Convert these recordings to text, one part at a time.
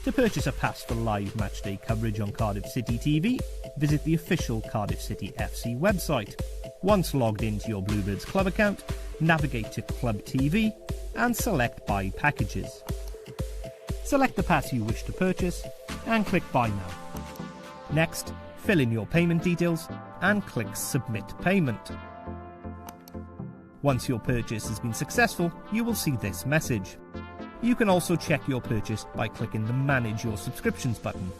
To purchase a pass for live matchday coverage on Cardiff City TV, visit the official Cardiff City FC website. Once logged into your Bluebirds club account, navigate to Club TV and select Buy Packages. Select the pass you wish to purchase and click Buy Now. Next, fill in your payment details and click Submit Payment. Once your purchase has been successful, you will see this message. You can also check your purchase by clicking the Manage Your Subscriptions button.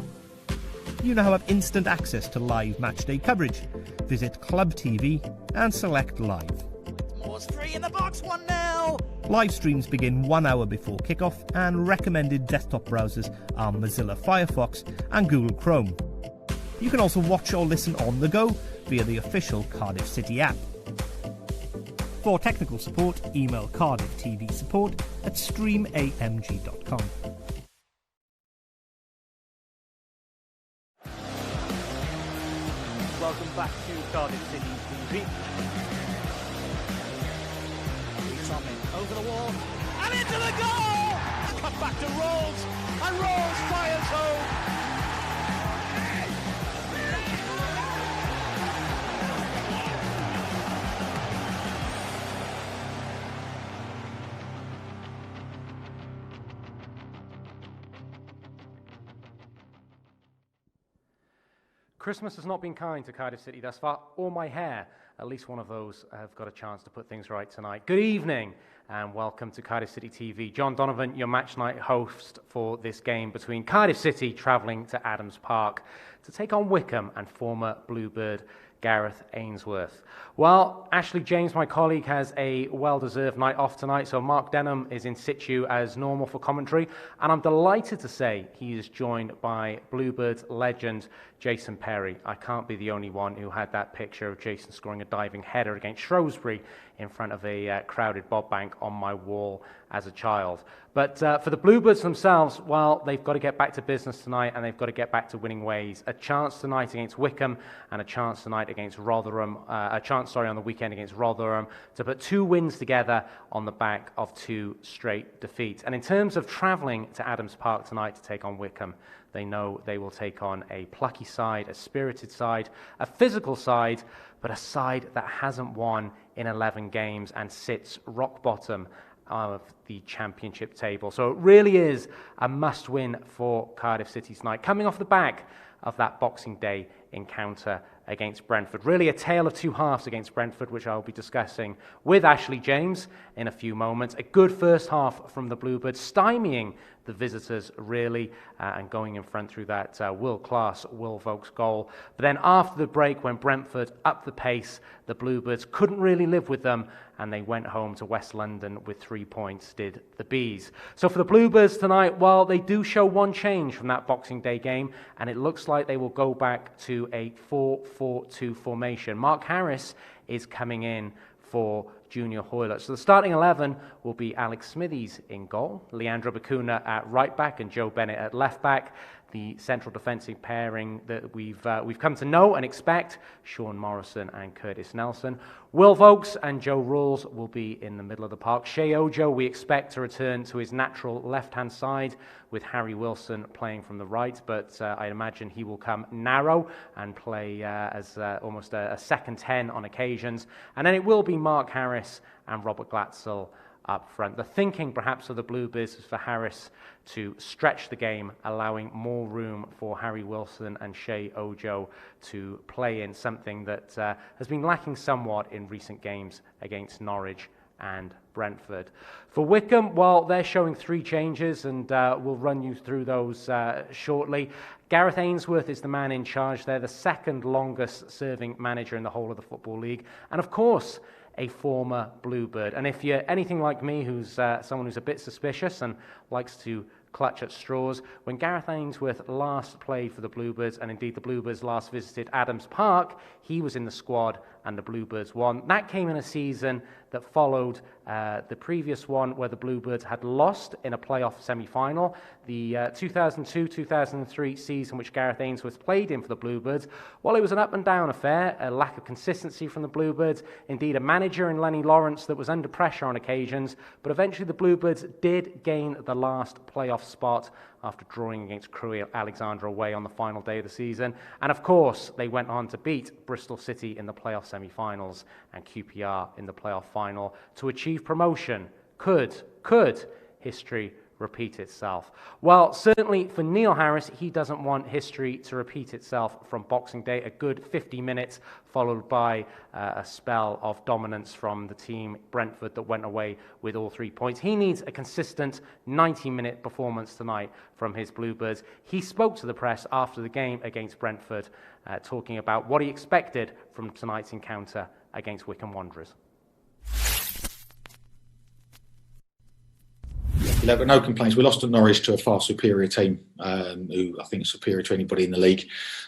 You now have instant access to live matchday coverage. Visit Club TV and select Live. More's free in the box, 1-0! Live streams begin 1 hour before kickoff, and recommended desktop browsers are Mozilla Firefox and Google Chrome. You can also watch or listen on the go via the official Cardiff City app. For technical support, email Cardiff TV support at streamamg.com. Welcome back to Cardiff City TV. Over the wall and into the goal! Cut back to Rolls, and Rolls fires home. Christmas has not been kind to Cardiff City thus far, or my hair. At least one of those have got a chance to put things right tonight. Good evening and welcome to Cardiff City TV. John Donovan, your match night host for this game between Cardiff City travelling to Adams Park to take on Wycombe and former Bluebird Gareth Ainsworth. Well, Ashley James, my colleague, has a well-deserved night off tonight, so Mark Denham is in situ as normal for commentary, and I'm delighted to say he is joined by Bluebirds legend Jason Perry. I can't be the only one who had that picture of Jason scoring a diving header against Shrewsbury in front of a crowded Bob Bank on my wall as a child. But for the Bluebirds themselves, well, they've got to get back to business tonight, and they've got to get back to winning ways. A chance tonight against Wycombe, and a chance tonight against Rotherham. On the weekend against Rotherham, to put 2 wins together on the back of 2 straight defeats. And in terms of travelling to Adams Park tonight to take on Wycombe, they know they will take on a plucky side, a spirited side, a physical side, but a side that hasn't won in 11 games and sits rock bottom of the championship table. So it really is a must-win for Cardiff City tonight, coming off the back of that Boxing Day encounter against Brentford. Really a tale of 2 halves against Brentford, which I'll be discussing with Ashley James in a few moments. A good first half from the Bluebirds, stymieing the visitors really, and going in front through that world-class Will Vaulks goal. But then after the break, when Brentford upped the pace, the Bluebirds couldn't really live with them, and they went home to West London with 3 points, did the Bees. So for the Bluebirds tonight, well, they do show one change from that Boxing Day game, and it looks like they will go back to a 4-4-2 formation. Mark Harris is coming in for Junior Hoylett. So the starting 11 will be Alex Smithies in goal, Leandro Bacuna at right back, and Joe Bennett at left back. The central defensive pairing that we've come to know and expect, Sean Morrison and Curtis Nelson. Will Vaulks and Joe Rawls will be in the middle of the park. Shea Ojo we expect to return to his natural left-hand side, with Harry Wilson playing from the right, but I imagine he will come narrow and play as almost a second 10 on occasions. And then it will be Mark Harris and Robert Glatzel up front. The thinking perhaps of the Bluebirds is for Harris to stretch the game, allowing more room for Harry Wilson and Shea Ojo to play in, something that has been lacking somewhat in recent games against Norwich and Brentford. For Wycombe, well, they're showing 3 changes, and we'll run you through those shortly. Gareth Ainsworth is the man in charge. They're the second longest serving manager in the whole of the Football League, and of course a former Bluebird. And if you're anything like me, who's someone who's a bit suspicious and likes to clutch at straws, when Gareth Ainsworth last played for the Bluebirds, and indeed the Bluebirds last visited Adams Park, he was in the squad and the Bluebirds won. That came in a season that followed the previous one, where the Bluebirds had lost in a playoff semi-final. The 2002-2003 season, which Gareth Ainsworth played in for the Bluebirds, well, it was an up-and-down affair, a lack of consistency from the Bluebirds, indeed a manager in Lenny Lawrence that was under pressure on occasions, but eventually the Bluebirds did gain the last playoff playoff spot after drawing against Crewe Alexandra away on the final day of the season. And of course, they went on to beat Bristol City in the playoff semi-finals and QPR in the playoff final to achieve promotion. Could history repeat itself? Well, certainly for Neil Harris, he doesn't want history to repeat itself from Boxing Day. A good 50 minutes followed by a spell of dominance from the team Brentford that went away with all 3 points. He needs a consistent 90-minute performance tonight from his Bluebirds. He spoke to the press after the game against Brentford, talking about what he expected from tonight's encounter against Wycombe Wanderers. No complaints. We lost at Norwich to a far superior team, who I think is superior to anybody in the league.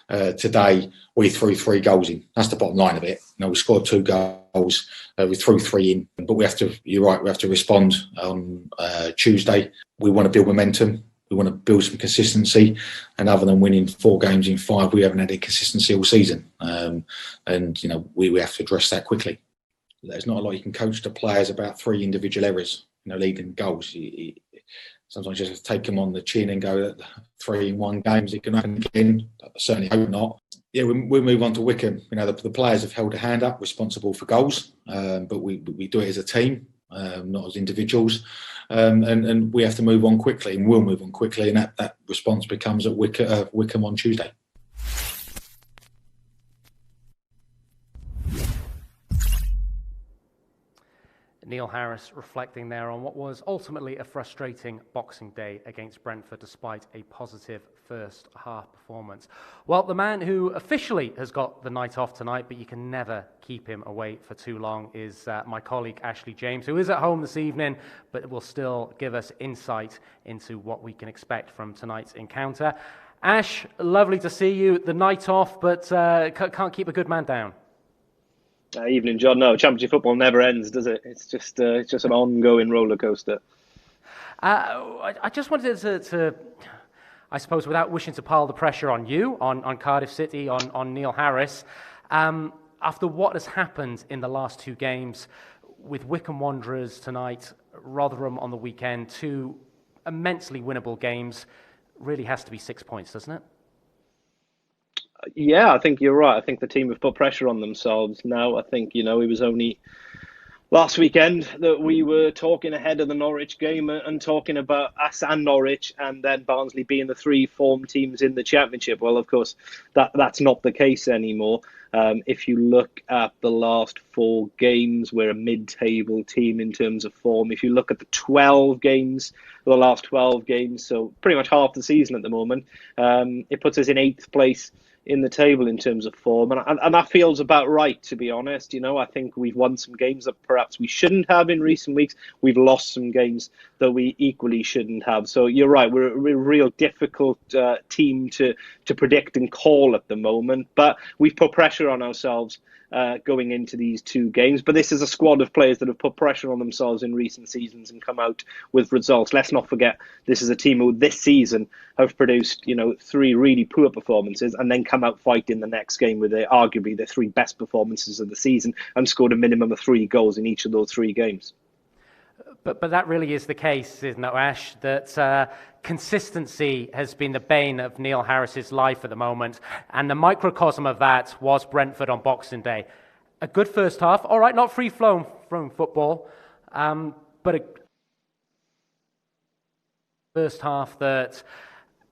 Today, we threw 3 goals in. That's the bottom line of it. We scored 2 goals. We threw 3 in. But we have to, you're right, we have to respond on Tuesday. We want to build momentum. We want to build some consistency. And other than winning 4 games in 5, we haven't had any consistency all season. We have to address that quickly. There's not a lot you can coach the players about 3 individual errors. Leading goals. Sometimes you just take them on the chin and go 3 in 1 games. It can happen again. I certainly hope not. Yeah, we move on to Wycombe. The players have held a hand up, responsible for goals, but we do it as a team, not as individuals. And we have to move on quickly, and we'll move on quickly. And that response becomes at Wycombe on Tuesday. Neil Harris reflecting there on what was ultimately a frustrating Boxing Day against Brentford despite a positive first half performance. Well, the man who officially has got the night off tonight, but you can never keep him away for too long, is my colleague Ashley James, who is at home this evening, but will still give us insight into what we can expect from tonight's encounter. Ash, lovely to see you. The night off, but can't keep a good man down. Evening, John. No, Championship football never ends, does it? It's just an ongoing roller coaster. I just wanted to, I suppose, without wishing to pile the pressure on you, on Cardiff City, on Neil Harris, after what has happened in the last 2 games, with Wycombe Wanderers tonight, Rotherham on the weekend, 2 immensely winnable games, really has to be 6 points, doesn't it? Yeah, I think you're right. I think the team have put pressure on themselves now. I think, it was only last weekend that we were talking ahead of the Norwich game and talking about us and Norwich and then Barnsley being the 3 form teams in the Championship. Well, of course, that's not the case anymore. If you look at the last 4 games, we're a mid-table team in terms of form. If you look at the 12 games, the last 12 games, so pretty much half the season at the moment, it puts us in 8th place in the table in terms of form, and that feels about right, to be honest. I think we've won some games that perhaps we shouldn't have in recent weeks. We've lost some games that we equally shouldn't have. So you're right, we're a real difficult team to predict and call at the moment, but we've put pressure on ourselves going into these 2 games. But this is a squad of players that have put pressure on themselves in recent seasons and come out with results. Let's not forget, this is a team who this season have produced 3 really poor performances and then come out fighting the next game with arguably their 3 best performances of the season and scored a minimum of 3 goals in each of those 3 games. But that really is the case, isn't it, Ash? That consistency has been the bane of Neil Harris's life at the moment, and the microcosm of that was Brentford on Boxing Day. A good first half, all right, not free-flowing from football, but a first half that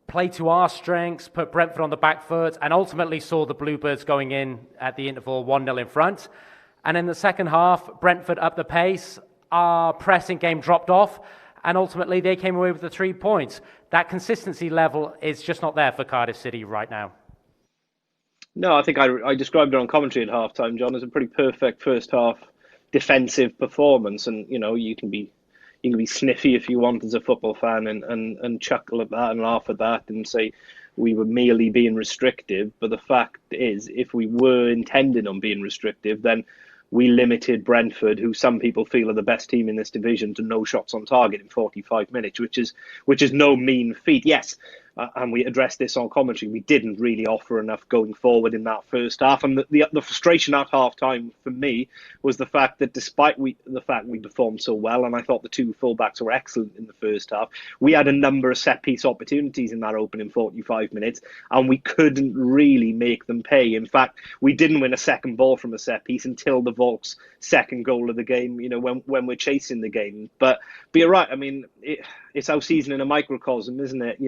played to our strengths, put Brentford on the back foot, and ultimately saw the Bluebirds going in at the interval 1-0 in front. And in the second half, Brentford upped the pace. Our pressing game dropped off, and ultimately they came away with the 3 points. That consistency level is just not there for Cardiff City right now. No, I think I described it on commentary at halftime, John, as a pretty perfect first half defensive performance. And you can be sniffy if you want as a football fan and chuckle at that and laugh at that and say we were merely being restrictive. But the fact is, if we were intending on being restrictive, then we limited Brentford, who some people feel are the best team in this division, to no shots on target in 45 minutes, which is no mean feat. Yes, and we addressed this on commentary, we didn't really offer enough going forward in that first half. And the frustration at half-time for me was the fact that despite the fact we performed so well, and I thought the two fullbacks were excellent in the first half, we had a number of set-piece opportunities in that opening 45 minutes, and we couldn't really make them pay. In fact, we didn't win a second ball from a set-piece until the Vaulks' second goal of the game, when we're chasing the game. But you're right, I mean, it's our season in a microcosm, isn't it?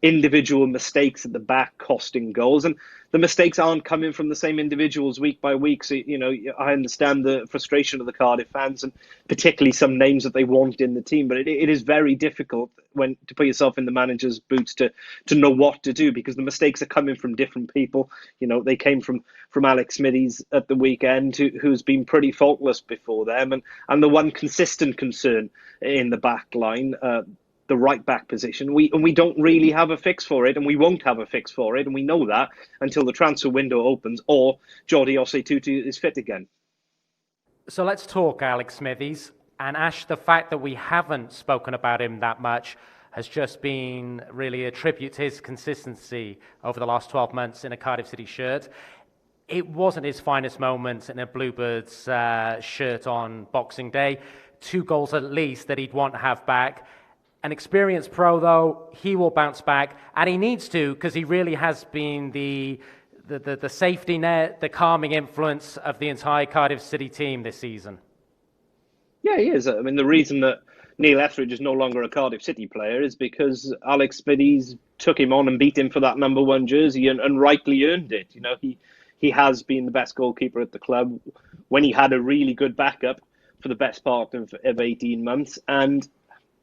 Individual mistakes at the back costing goals, and the mistakes aren't coming from the same individuals week by week. So I understand the frustration of the Cardiff fans, and particularly some names that they want in the team. But it is very difficult to put yourself in the manager's boots to know what to do, because the mistakes are coming from different people. They came from Alex Smithies at the weekend, who's been pretty faultless before them, and the one consistent concern in the back line, the right back position. We don't really have a fix for it, and we won't have a fix for it, and we know that until the transfer window opens or Jordi Osei-Tutu is fit again. So let's talk Alex Smithies. And Ash, the fact that we haven't spoken about him that much has just been really a tribute to his consistency over the last 12 months in a Cardiff City shirt. It wasn't his finest moments in a Bluebirds shirt on Boxing Day. 2 goals at least that he'd want to have back. An experienced pro, though, he will bounce back, and he needs to, because he really has been the safety net, the calming influence of the entire Cardiff City team this season. Yeah, he is. I mean, the reason that Neil Etheridge is no longer a Cardiff City player is because Alex Smithies took him on and beat him for that number 1 jersey, and rightly earned it. He has been the best goalkeeper at the club when he had a really good backup for the best part of 18 months, and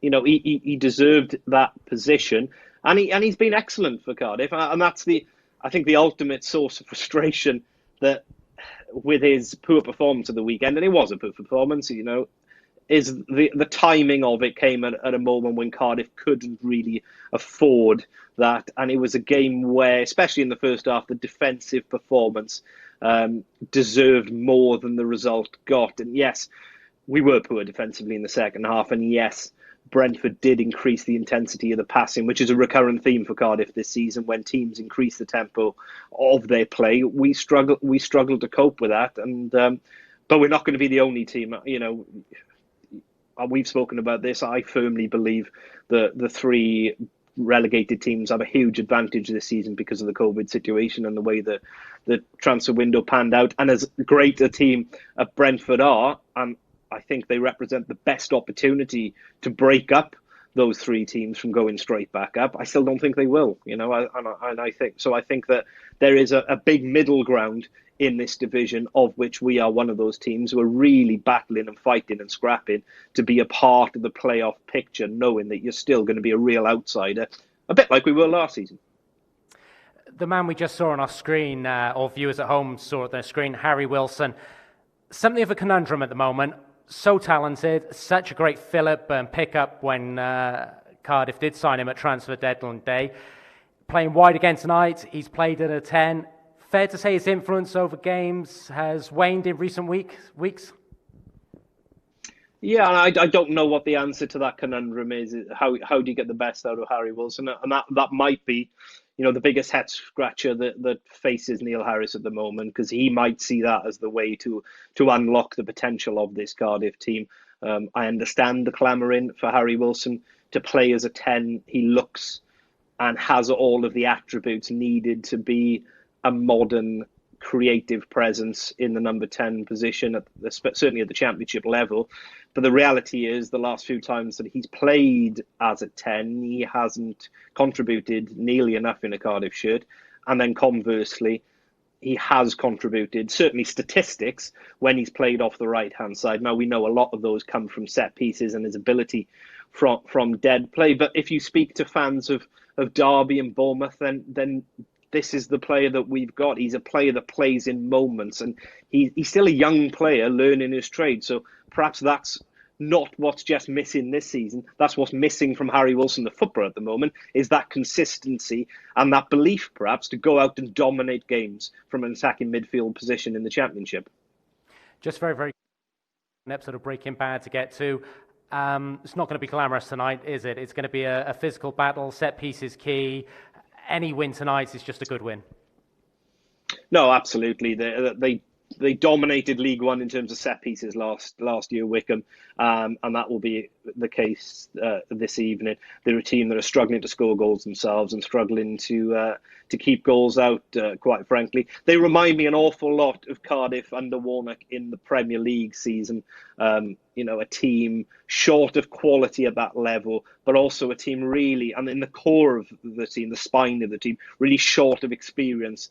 he deserved that position, and he's been excellent for Cardiff, and that's I think the ultimate source of frustration that with his poor performance of the weekend, and it was a poor performance, is the timing of it came at a moment when Cardiff couldn't really afford that, and it was a game where, especially in the first half, the defensive performance deserved more than the result got. And yes, we were poor defensively in the second half, and yes, Brentford did increase the intensity of the passing, which is a recurrent theme for Cardiff this season. When teams increase the tempo of their play, we struggle to cope with that. And but we're not going to be the only team. We've spoken about this. I firmly believe that the 3 relegated teams have a huge advantage this season because of the COVID situation and the way the transfer window panned out. And as great a team as Brentford are, I think they represent the best opportunity to break up those 3 teams from going straight back up. I still don't think they will, I think that there is a big middle ground in this division, of which we are one of those teams who are really battling and fighting and scrapping to be a part of the playoff picture, knowing that you're still going to be a real outsider, a bit like we were last season. The man we just saw on our screen, or viewers at home saw on their screen, Harry Wilson, something of a conundrum at the moment. So talented, such a great fill-up and pick-up when Cardiff did sign him at transfer deadline day. Playing wide again tonight, he's played at a 10. Fair to say his influence over games has waned in recent weeks? Yeah, and I don't know what the answer to that conundrum is. How do you get the best out of Harry Wilson? And that might be, the biggest head scratcher that faces Neil Harris at the moment, because he might see that as the way to unlock the potential of this Cardiff team. I understand the clamouring for Harry Wilson to play as a 10. He looks and has all of the attributes needed to be a modern, creative presence in the number 10 position, certainly at the championship level. But the reality is, the last few times that he's played as a 10, he hasn't contributed nearly enough in a Cardiff shirt. And then conversely, he has contributed, certainly statistics, when he's played off the right-hand side. Now, we know a lot of those come from set pieces and his ability from dead play. But if you speak to fans of Derby and Bournemouth, then this is the player that we've got. He's a player that plays in moments, and he's still a young player learning his trade. So perhaps that's not what's just missing this season. That's what's missing from Harry Wilson, the footballer at the moment, is that consistency and that belief, perhaps, to go out and dominate games from an attacking midfield position in the Championship. Just very, very an episode of Breaking Bad to get to. It's not going to be glamorous tonight, is it? It's going to be a physical battle. Set piece is key. Any win tonight is just a good win. No, absolutely. They dominated League One in terms of set pieces last year, Wycombe, and that will be the case this evening. They're a team that are struggling to score goals themselves and struggling to keep goals out, quite frankly. They remind me an awful lot of Cardiff under Warnock in the Premier League season. A team short of quality at that level, but also a team really, and in the core of the team, the spine of the team, really short of experience.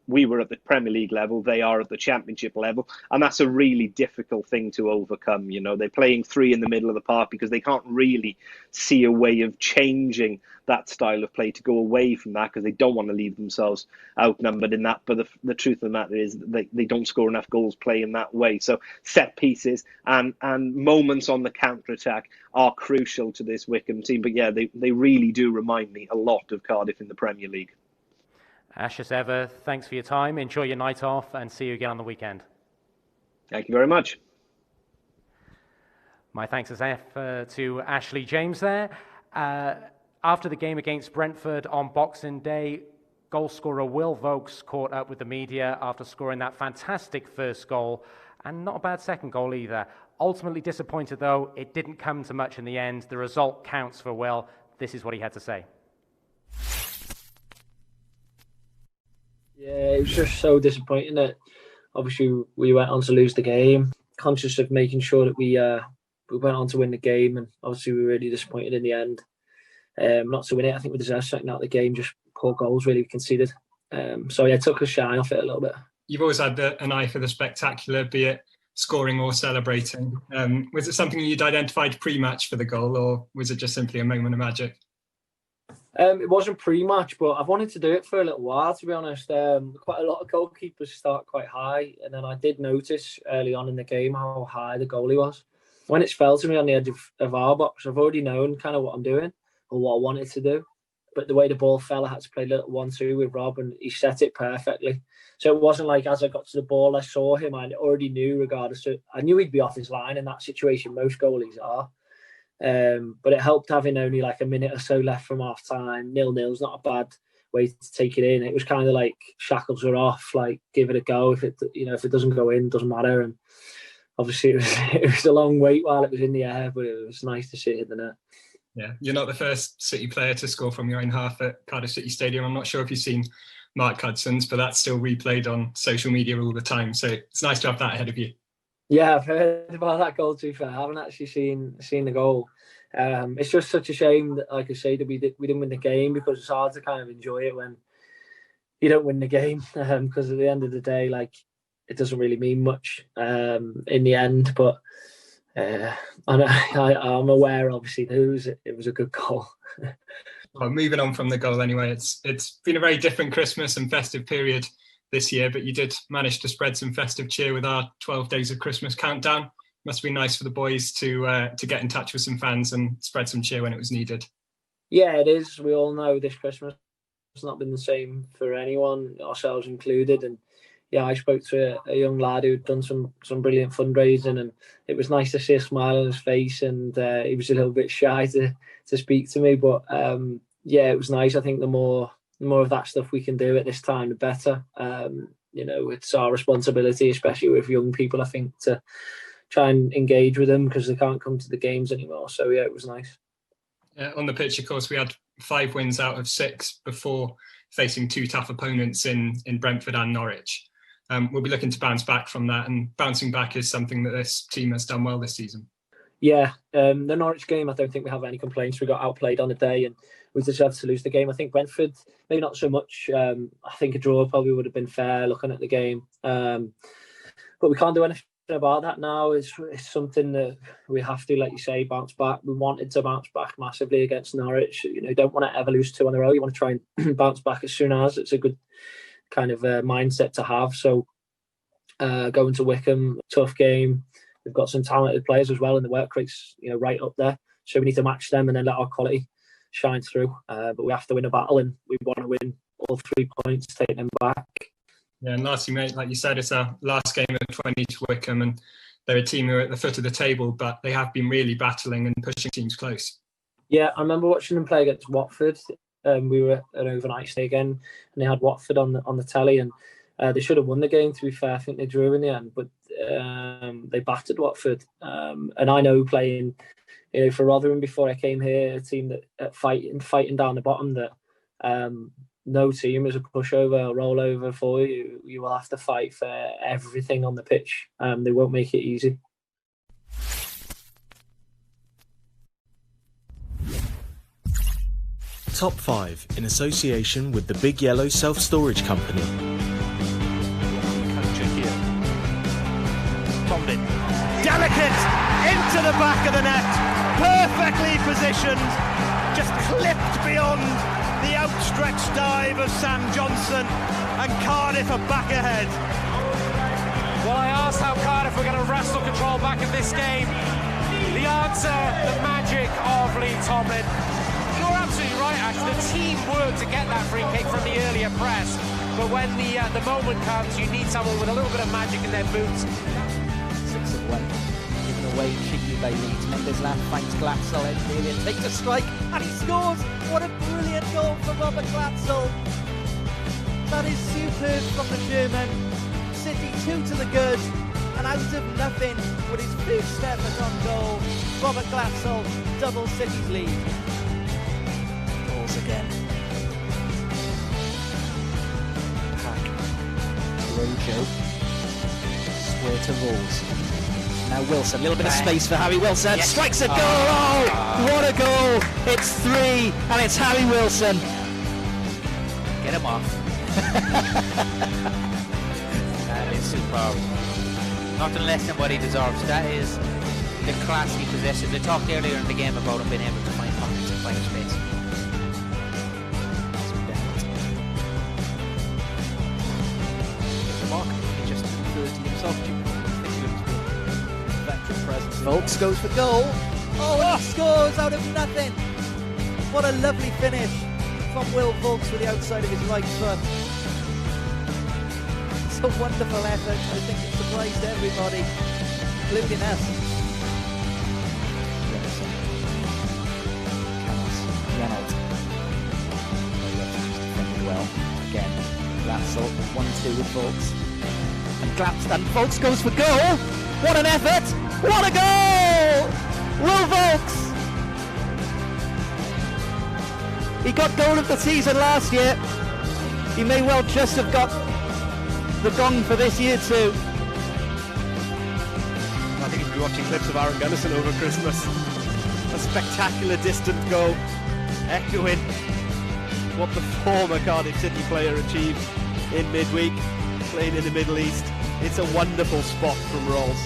We were at the Premier League level, they are at the Championship level, and that's a really difficult thing to overcome. They're playing three in the middle of the park because they can't really see a way of changing that style of play to go away from that, because they don't want to leave themselves outnumbered in that. But the truth of the matter is they don't score enough goals playing that way. So set pieces and moments on the counter-attack are crucial to this Wycombe team. But yeah, they really do remind me a lot of Cardiff in the Premier League. Ash, as ever, thanks for your time. Enjoy your night off and see you again on the weekend. Thank you very much. My thanks as ever to Ashley James there. After the game against Brentford on Boxing Day, goal scorer Will Vaulks caught up with the media after scoring that fantastic first goal, and not a bad second goal either. Ultimately disappointed, though, it didn't come to much in the end. The result counts for Will. This is what he had to say. Yeah, it was just so disappointing that obviously we went on to lose the game. Conscious of making sure that we went on to win the game, and obviously we were really disappointed in the end. Not to win it, I think we deserved something out of the game. Just poor goals really conceded. So yeah, it took a shine off it a little bit. You've always had an eye for the spectacular, be it scoring or celebrating. Was it something you'd identified pre-match for the goal, or was it just simply a moment of magic? It wasn't pre-match, but I've wanted to do it for a little while, to be honest. Quite a lot of goalkeepers start quite high, and then I did notice early on in the game how high the goalie was. When it's fell to me on the edge of our box, I've already known kind of what I'm doing or what I wanted to do. But the way the ball fell, I had to play a little 1-2 with Rob, and he set it perfectly. So it wasn't like as I got to the ball, I saw him. I already knew, regardless of, I knew he'd be off his line in that situation. Most goalies are. But it helped having only like a minute or so left from half time. 0-0 is not a bad way to take it in. It was kind of like shackles are off, like give it a go. If it doesn't go in, doesn't matter. And obviously it was a long wait while it was in the air, but it was nice to see it in the net. Yeah, you're not the first City player to score from your own half at Cardiff City Stadium. I'm not sure if you've seen Mark Hudson's, but that's still replayed on social media all the time. So it's nice to have that ahead of you. Yeah, I've heard about that goal too far. I haven't actually seen the goal. It's just such a shame that, like I say, that we didn't win the game, because it's hard to kind of enjoy it when you don't win the game. Because at the end of the day, like, it doesn't really mean much in the end. But I'm aware, obviously, that it was a good goal. Well, moving on from the goal anyway, it's been a very different Christmas and festive period this year, but you did manage to spread some festive cheer with our 12 Days of Christmas countdown. Must be nice for the boys to get in touch with some fans and spread some cheer when it was needed. Yeah, it is. We all know this Christmas has not been the same for anyone, ourselves included. And yeah, I spoke to a young lad who'd done some brilliant fundraising, and it was nice to see a smile on his face. And he was a little bit shy to speak to me, but yeah, it was nice. I think the more of that stuff we can do at this time, the better. It's our responsibility, especially with young people, I think, to try and engage with them because they can't come to the games anymore. So yeah, it was nice. On the pitch, of course, we had 5 wins out of 6 before facing 2 tough opponents in Brentford and Norwich. We'll be looking to bounce back from that, and bouncing back is something that this team has done well this season. Yeah, the Norwich game, I don't think we have any complaints. We got outplayed on the day and we deserved to lose the game. I think Brentford, maybe not so much. I think a draw probably would have been fair looking at the game. But we can't do anything about that now. It's something that we have to, like you say, bounce back. We wanted to bounce back massively against Norwich. Don't want to ever lose 2 in a row. You want to try and bounce back as soon as. It's a good kind of mindset to have. So going to Wycombe, tough game. We've got some talented players as well in the work rates, right up there. So we need to match them and then let our quality shine through. But we have to win a battle, and we want to win all 3 points, take them back. Yeah, and lastly, mate, like you said, it's our last game of 20 to Wycombe, and they're a team who are at the foot of the table, but they have been really battling and pushing teams close. Yeah, I remember watching them play against Watford. We were at an overnight stay again, and they had Watford on the telly, and they should have won the game, to be fair. I think they drew in the end, but they battered Watford. And I know, playing for Rotherham before I came here, a team that fighting down the bottom, that no team is a pushover or rollover for you. You will have to fight for everything on the pitch. They won't make it easy. Top 5 in association with the Big Yellow Self-Storage Company. Tomlin, delicate, into the back of the net, perfectly positioned, just clipped beyond the outstretched dive of Sam Johnson, and Cardiff are back ahead. Well, I asked how Cardiff were going to wrestle control back in this game. The answer, the magic of Lee Tomlin. You're absolutely right, Ash. The team worked to get that free kick from the earlier press, but when the moment comes, you need someone with a little bit of magic in their boots. 6 away, given away cheaply by Leeds. Mendes-Lamb finds Glatzel, Endelia takes a strike, and he scores! What a brilliant goal from Robert Glatzel! That is superb from the German. City 2 to the good, and out of nothing, with his first effort on goal, Robert Glatzel doubles City's lead. Goals again. Pack. Rojo. Square to Vaulks. Now Wilson, a little bit of space for Harry Wilson. Yes. Strikes a goal! Oh, what a goal! It's 3, and it's Harry Wilson. Get him off. That is superb. Nothing less than what he deserves. That is the class he possesses. We talked earlier in the game about him being able to find pockets and find space. He just thirsty himself. Vaulks goes for goal. Oh, and he scores out of nothing. What a lovely finish from Will Vaulks with the outside of his right foot. It's a wonderful effort. I think it surprised everybody, including us. Well, again, Glatzel 1-2 with Vaulks. And Vaulks goes for goal. What an effort! What a goal! Will Vaulks! He got goal of the season last year. He may well just have got the gong for this year too. I think you've been watching clips of Aaron Gunnison over Christmas. A spectacular distant goal, echoing what the former Cardiff City player achieved in midweek, playing in the Middle East. It's a wonderful spot from Rolls.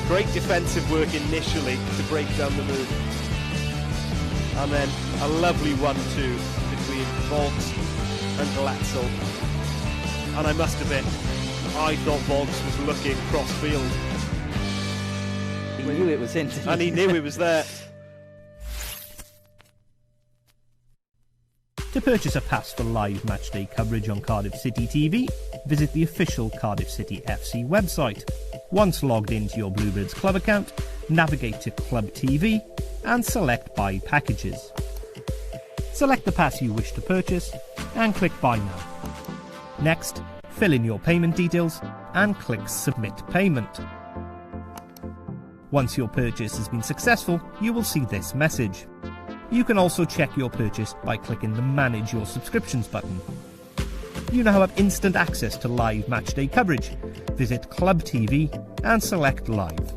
Great defensive work initially to break down the move. And then a lovely 1-2 between Vaulks and Glatzel. And I must admit, I thought Vaulks was looking cross-field. He knew it was in. And he knew it was there. To purchase a pass for live matchday coverage on Cardiff City TV, visit the official Cardiff City FC website. Once logged into your Bluebirds club account, navigate to Club TV and select Buy Packages. Select the pass you wish to purchase and click Buy Now. Next, fill in your payment details and click Submit Payment. Once your purchase has been successful, you will see this message. You can also check your purchase by clicking the Manage Your Subscriptions button. You now have instant access to live matchday coverage. Visit Club TV and select Live.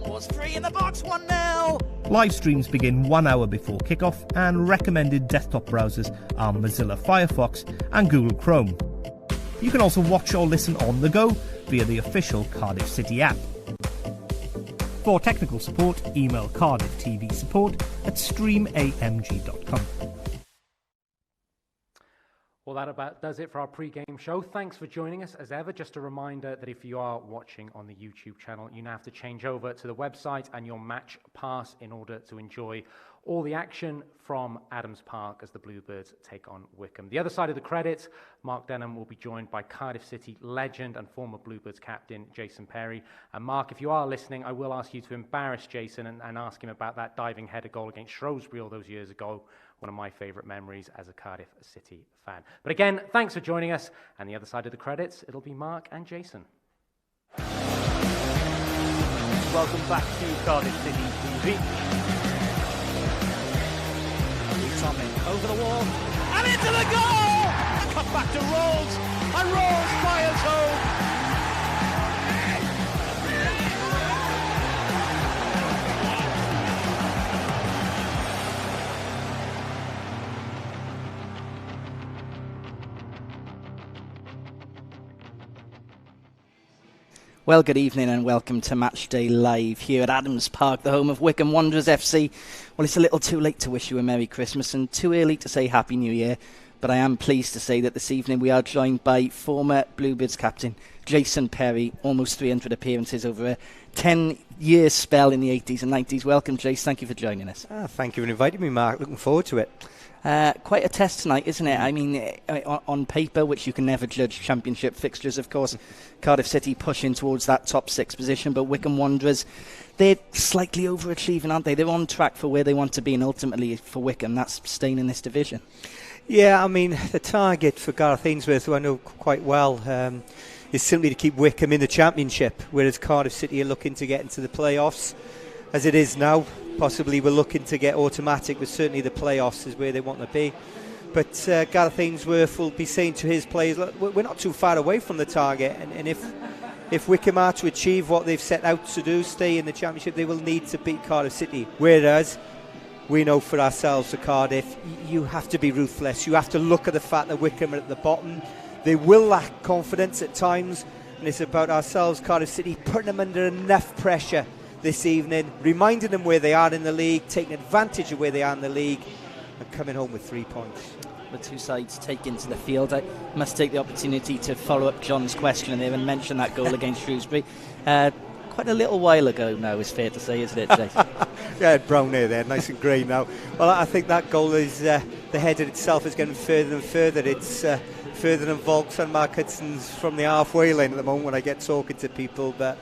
Moore's free in the box, 1-0! Live streams begin 1 hour before kickoff, and recommended desktop browsers are Mozilla Firefox and Google Chrome. You can also watch or listen on the go via the official Cardiff City app. For technical support, email Cardiff TV support@streamamg.com. Well, that about does it for our pre-game show. Thanks for joining us. As ever, just a reminder that if you are watching on the YouTube channel, you now have to change over to the website and your match pass in order to enjoy All the action from Adams Park as the Bluebirds take on Wycombe. The other side of the credits, Mark Denham will be joined by Cardiff City legend and former Bluebirds captain Jason Perry. And Mark, if you are listening, I will ask you to embarrass Jason and ask him about that diving header goal against Shrewsbury all those years ago. One of my favourite memories as a Cardiff City fan. But again, thanks for joining us. And the other side of the credits, it'll be Mark and Jason. Welcome back to Cardiff City TV. Over the wall and into the goal! Cut back to Rolls, and Rolls fires home. Well, good evening and welcome to Matchday Live here at Adams Park, the home of Wycombe Wanderers FC. Well, it's a little too late to wish you a Merry Christmas and too early to say Happy New Year, but I am pleased to say that this evening we are joined by former Bluebirds captain Jason Perry, almost 300 appearances over a 10-year spell in the 80s and 90s. Welcome, Jace. Thank you for joining us. Thank you for inviting me, Mark. Looking forward to it. Quite a test tonight, isn't it? I mean, on paper, which you can never judge championship fixtures, of course, Cardiff City pushing towards that top 6 position, but Wycombe Wanderers, they're slightly overachieving, aren't they? They're on track for where they want to be, and ultimately for Wycombe, that's staying in this division. Yeah, I mean, the target for Gareth Ainsworth, who I know quite well, is simply to keep Wycombe in the championship, whereas Cardiff City are looking to get into the playoffs. As it is now, possibly we're looking to get automatic, but certainly the playoffs is where they want to be. But Gareth Ainsworth will be saying to his players, look, we're not too far away from the target, and if Wycombe are to achieve what they've set out to do, stay in the championship, they will need to beat Cardiff City. Whereas we know for ourselves, for Cardiff, you have to be ruthless. You have to look at the fact that Wycombe are at the bottom. They will lack confidence at times, and it's about ourselves, Cardiff City, putting them under enough pressure this evening, reminding them where they are in the league, taking advantage of where they are in the league, and coming home with 3 points. The two sides take into the field. I must take the opportunity to follow up John's question there and mention that goal against Shrewsbury. Quite a little while ago now, is fair to say, isn't it, Jason? Yeah, brown hair there, nice and grey now. Well, I think that goal is, the header itself is getting further and further. It's further than Vaulks and Mark Hudson's from the halfway line at the moment when I get talking to people, but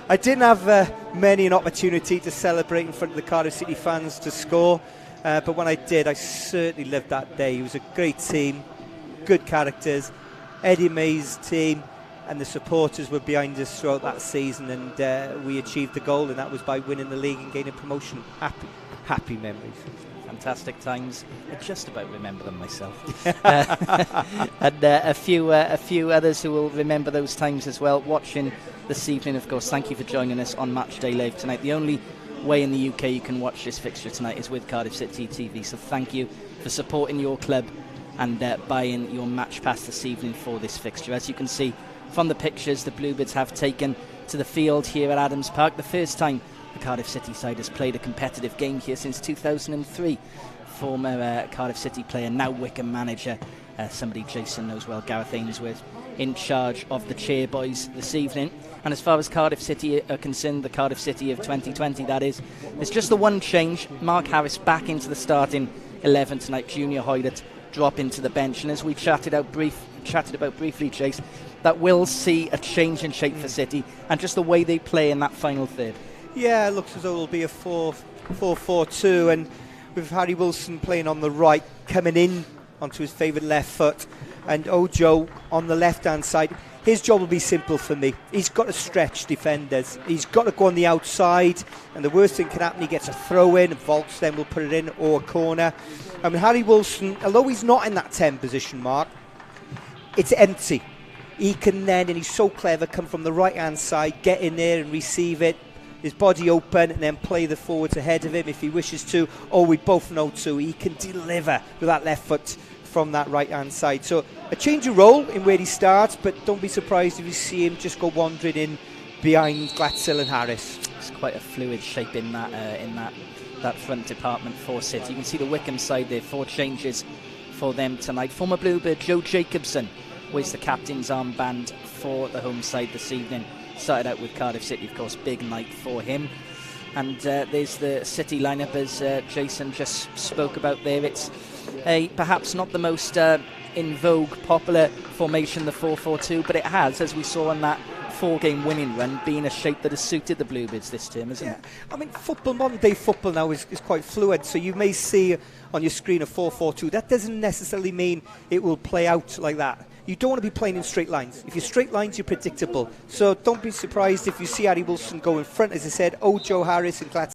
I didn't have many an opportunity to celebrate in front of the Cardiff City fans to score, but when I did, I certainly lived that day. It was a great team, good characters, Eddie May's team, and the supporters were behind us throughout that season, and we achieved the goal, and that was by winning the league and gaining promotion. Happy memories. Fantastic times. I just about remember them myself. And a few others who will remember those times as well. Watching this evening, of course, thank you for joining us on Matchday Live tonight. The only way in the UK you can watch this fixture tonight is with Cardiff City TV. So thank you for supporting your club and buying your match pass this evening for this fixture. As you can see from the pictures, the Bluebirds have taken to the field here at Adams Park. The first time the Cardiff City side has played a competitive game here since 2003. Former Cardiff City player, now Wycombe manager, somebody Jason knows well, Gareth Ainsworth, in charge of the cheer boys this evening. And as far as Cardiff City are concerned, the Cardiff City of 2020, that is, there's just the one change. Mark Harris back into the starting 11 tonight. Junior Hoydett drop into the bench. And as we chatted about briefly, Chase, that will see a change in shape for City and just the way they play in that final third. Yeah, it looks as though it'll be a 4-4-2, and with Harry Wilson playing on the right, coming in onto his favourite left foot, and Ojo on the left-hand side. His job will be simple for me. He's got to stretch defenders. He's got to go on the outside, and the worst thing can happen, he gets a throw in, and Vaulks then will put it in, or a corner. I mean, Harry Wilson, although he's not in that 10 position, Mark, it's empty. He can then, and he's so clever, come from the right-hand side, get in there and receive it, his body open, and then play the forwards ahead of him if he wishes to. Or we both know too, he can deliver with that left foot from that right-hand side. So a change of role in where he starts, but don't be surprised if you see him just go wandering in behind Glatzel and Harris. It's quite a fluid shape in that front department for City. You can see the Wycombe side there, 4 changes for them tonight. Former Bluebird Joe Jacobson wears the captain's armband for the home side this evening. Started out with Cardiff City, of course, big night for him. And there's the City lineup, as Jason just spoke about there. It's perhaps not the most in vogue, popular formation, the 4-4-2, but it has, as we saw in that 4-game winning run, been a shape that has suited the Bluebirds this term, isn't it? I mean, modern day football now is quite fluid, so you may see on your screen a 4-4-2. That doesn't necessarily mean it will play out like that. You don't want to be playing in straight lines. If you're straight lines, you're predictable. So don't be surprised if you see Harry Wilson go in front, as I said, Ojo, Harris and Gladstone.